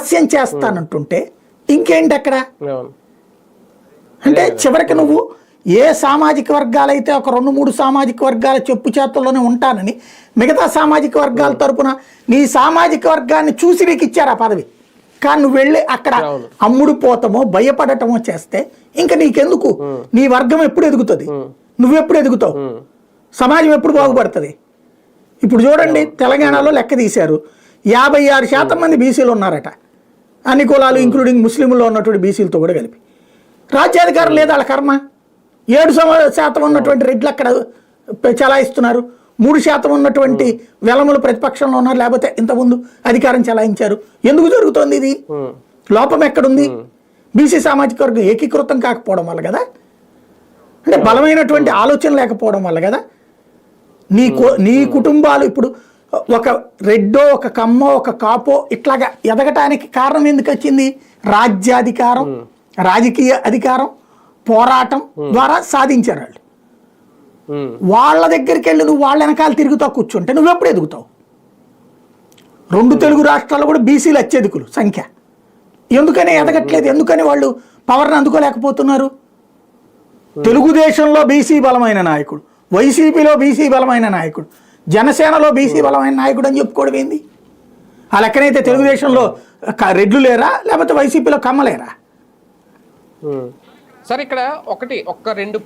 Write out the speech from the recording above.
ఆలస్యం చేస్తానంటుంటే ఇంకేంటి అక్కడ? అంటే చివరికి నువ్వు ఏ సామాజిక వర్గాలైతే ఒక 2-3 సామాజిక వర్గాల చెప్పు చేతుల్లోనే ఉంటానని మిగతా సామాజిక వర్గాల తరపున నీ సామాజిక వర్గాన్ని చూసి నీకు ఇచ్చారు ఆ పదవి, కానీ నువ్వు వెళ్ళి అక్కడ అమ్ముడు పోతామో భయపడటమో చేస్తే ఇంకా నీకెందుకు? నీ వర్గం ఎప్పుడు ఎదుగుతుంది? నువ్వెప్పుడు ఎదుగుతావు? సమాజం ఎప్పుడు బాగుపడుతుంది? ఇప్పుడు చూడండి, తెలంగాణలో లెక్క తీశారు, 56% మంది బీసీలు ఉన్నారట, అన్ని కులాలు ఇంక్లూడింగ్ ముస్లింల్లో ఉన్నటువంటి బీసీలతో కూడా కలిపి. రాజ్యాధికారం లేదా వాళ్ళ కర్మ. 7% ఉన్నటువంటి రెడ్లు అక్కడ చలాయిస్తున్నారు, 3% ఉన్నటువంటి వెలములు ప్రతిపక్షంలో ఉన్నారు, లేకపోతే ఇంతకుముందు అధికారం చలాయించారు. ఎందుకు జరుగుతోంది ఇది? లోపం ఎక్కడుంది? బీసీ సామాజిక వర్గం ఏకీకృతం కాకపోవడం వల్ల కదా, అంటే బలమైనటువంటి ఆలోచన లేకపోవడం వల్ల కదా. నీ కుటుంబాలు ఇప్పుడు ఒక రెడ్డో ఒక కమ్మో ఒక కాపో ఇట్లాగా ఎదగటానికి కారణం ఎందుకు వచ్చింది? రాజ్యాధికారం, రాజకీయ అధికారం, పోరాటం ద్వారా సాధించారు వాళ్ళు. వాళ్ళ దగ్గరికి వెళ్ళి నువ్వు వాళ్ళ వెనకాల తిరుగుతా కూర్చుంటే నువ్వెప్పుడు ఎదుగుతావు? 2 తెలుగు రాష్ట్రాల్లో కూడా బీసీలు అత్యధికులు సంఖ్య. ఎందుకని ఎదగట్లేదు? ఎందుకని వాళ్ళు పవర్ని అందుకోలేకపోతున్నారు? తెలుగుదేశంలో బీసీ బలమైన నాయకుడు, వైసీపీలో బీసీ బలమైన నాయకుడు, జనసేనలో బీసీ బలమైన నాయకుడు అని చెప్పుకోవడం ఏంది? ఆ లెక్కనైతే తెలుగుదేశంలో రెడ్లు లేరా, లేకపోతే వైసీపీలో కమ్మలేరా? సరే, ఇక్కడ ఒక్క 2